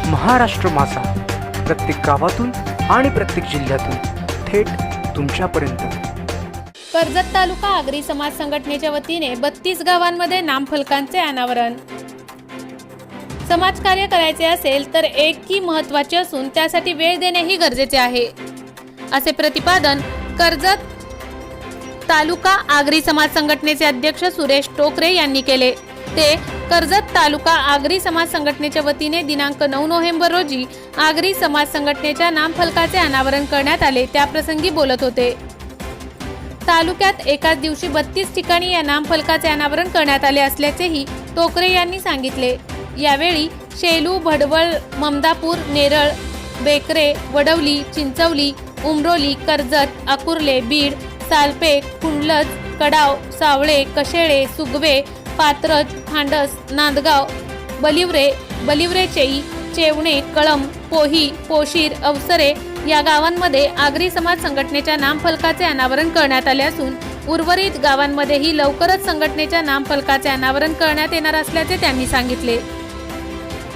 महाराष्ट्र माझा, प्रत्येक गावातून आणि प्रत्येक जिल्ह्यातून थेट तुमच्यापर्यंत। कर्जत तालुका आगरी समाज संघटनेच्या वतीने 32 गावांमध्ये नामफलकांचे अनावरण। समाजकार्य करायचे असेल तर एक की महत्त्वाचे असून त्यासाठी वेळ देणेही गरजेचे आहे, असे प्रतिपादन कर्जत तालुका आगरी समाज संघटनेचे अध्यक्ष सुरेश टोकरे यांनी केले। ते कर्जत तालुका आगरी समाज संघटनेच्या वतीने दिनांक 9 नोव्हेंबर रोजी आगरी समाज संघटनेच्या नामफलकाचे अनावरण करण्यात आले, त्याप्रसंगी बोलत होते। तालुक्यात एकाच दिवशी 32 ठिकाणी या नामफलकाचे अनावरण करण्यात आले असल्याचेही टोकरे यांनी सांगितले। यावेळी शेलू, भडवळ, ममदापूर, नेरळ, बेकरे, वडवली, चिंचवली, उमरोली, कर्जत, अकुर्ले, बीड, सालपे, कुंडलज, कडाव, सावळे, कशेळे, सुगवे, पात्रज, फांडस, नांदगाव, बलिवरे चेई, चेवणे, कळम, पोही, पोशीर, अवसरे या गावांमध्ये आगरी समाज संघटनेच्या नामफलकाचे अनावरण करण्यात आले असून उर्वरित गावांमध्येही लवकरच संघटनेच्या नामफलकाचे अनावरण करण्यात येणार असल्याचे त्यांनी सांगितले।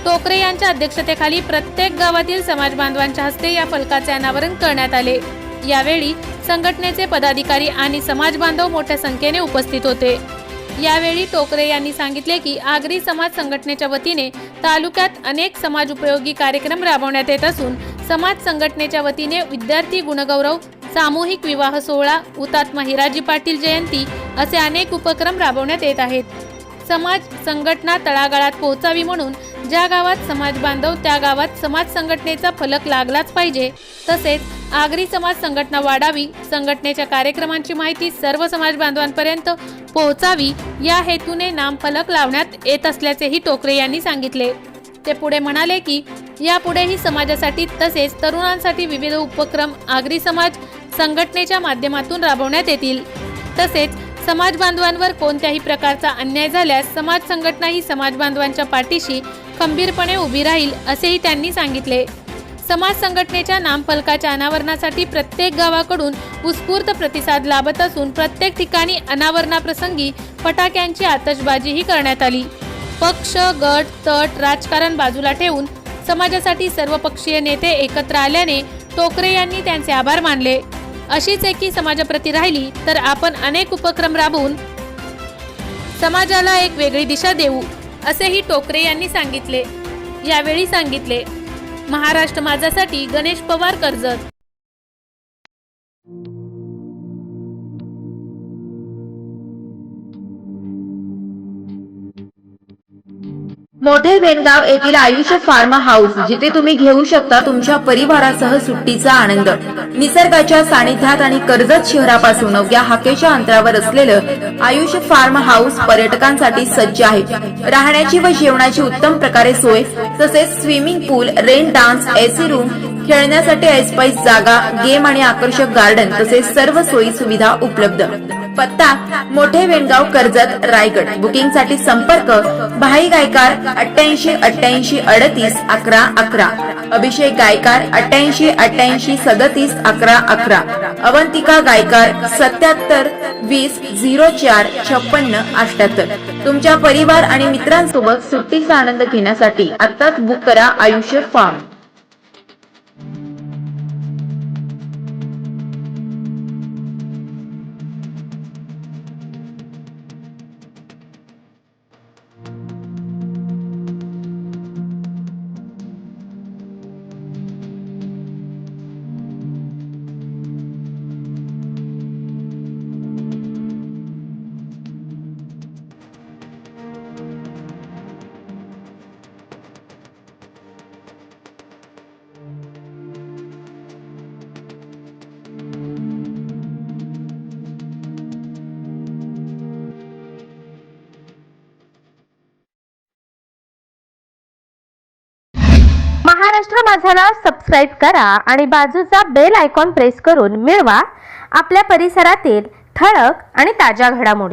टोकरे यांच्या अध्यक्षतेखाली प्रत्येक गावातील समाज बांधवांच्या हस्ते या फलकाचे अनावरण करण्यात आले। यावेळी संघटनेचे पदाधिकारी आणि समाज बांधव मोठ्या संख्येने उपस्थित होते। यावेळी टोकरे यांनी सांगितले की आगरी समाज संघटनेच्या वतीने तालुक्यात अनेक समाज उपयोगी कार्यक्रम राबवण्यात येत असून समाज संघटनेच्या वतीने विद्यार्थी गुणगौरव, सामूहिक विवाह सोहळा, हुतात्मा हिराजी पाटील जयंती असे अनेक उपक्रम राबवण्यात येत आहेत। समाज संघटना तळागाळात पोहोचावी म्हणून ज्या गावात समाज बांधव त्या गावात समाज संघटनेचा फलक लागलाच पाहिजे, तसेच आगरी समाज संघटना वाढावी, संघटनेच्या कार्यक्रमांची माहिती सर्व समाज बांधवांपर्यंत पोहोचावी या हेतूने नामफलक लावण्यात येत असल्याचेही टोकरे यांनी सांगितले। ते पुढे म्हणाले की यापुढेही समाजासाठी तसेच तरुणांसाठी विविध उपक्रम आगरी समाज संघटनेच्या माध्यमातून राबवण्यात येतील। तसेच समाज बांधवांवर कोणत्याही प्रकारचा अन्याय झाल्यास समाज संघटना ही समाज बांधवांच्या पाठीशी खंबीरपणे उभी राहील, असेही त्यांनी सांगितले। समाज संघटनेच्या नामफलकाच्या अनावरणासाठी प्रत्येक गावाकडून उत्स्फूर्त प्रतिसाद लाभत असून प्रत्येक ठिकाणी अनावरणाप्रसंगी फटाक्यांची आतषबाजीही करण्यात आली। पक्ष, गट, तट, राजकारण बाजूला ठेवून समाजासाठी सर्वपक्षीय नेते एकत्र आल्याने टोकरे यांनी त्यांचे आभार मानले। अशीच एकी समाजाप्रती राहिली तर आपण अनेक उपक्रम राबवून समाजाला एक वेगळी दिशा देऊ, असेही टोकरे यांनी सांगितले। यावेळी सांगितले। महाराष्ट्र माझासाठी गणेश पवार, कर्जत। मोठे वेणगाव येथील आयुष्य फार्म हाऊस, जिथे तुम्ही घेऊ शकता तुमच्या परिवारासह सुट्टीचा आनंद। निसर्गाच्या सानिध्यात आणि कर्जत शहरापासून अवघ्या हाकेच्या अंतरावर असलेलं आयुष्य फार्म हाऊस पर्यटकांसाठी सज्ज आहे। राहण्याची व जेवणाची उत्तम प्रकारे सोय, तसेच स्विमिंग पूल, रेन डान्स, एसी रूम, खेळण्यासाठी ऐसपैस जागा, गेम आणि आकर्षक गार्डन तसेच सर्व सोयी सुविधा उपलब्ध। पत्ता मोठे वेणगाव, कर्जत, रायगड। बुकिंग साठी संपर्क भाई गायकार 88 88 38 11 11, अभिषेक गायकार 88 88 37 11 11, अवंतिका गायकार 77 20 04 56 78। तुमच्या परिवार आणि मित्रांसोबत सुट्टीचा आनंद घेण्यासाठी आताच बुक करा आयुष्य फार्म। महाराष्ट्र माझाला सबस्क्राइब करा आणि बाजूचा बेल आयकॉन प्रेस करून मिळवा आपल्या परिसरातील ठळक आणि ताज्या घडामोडी।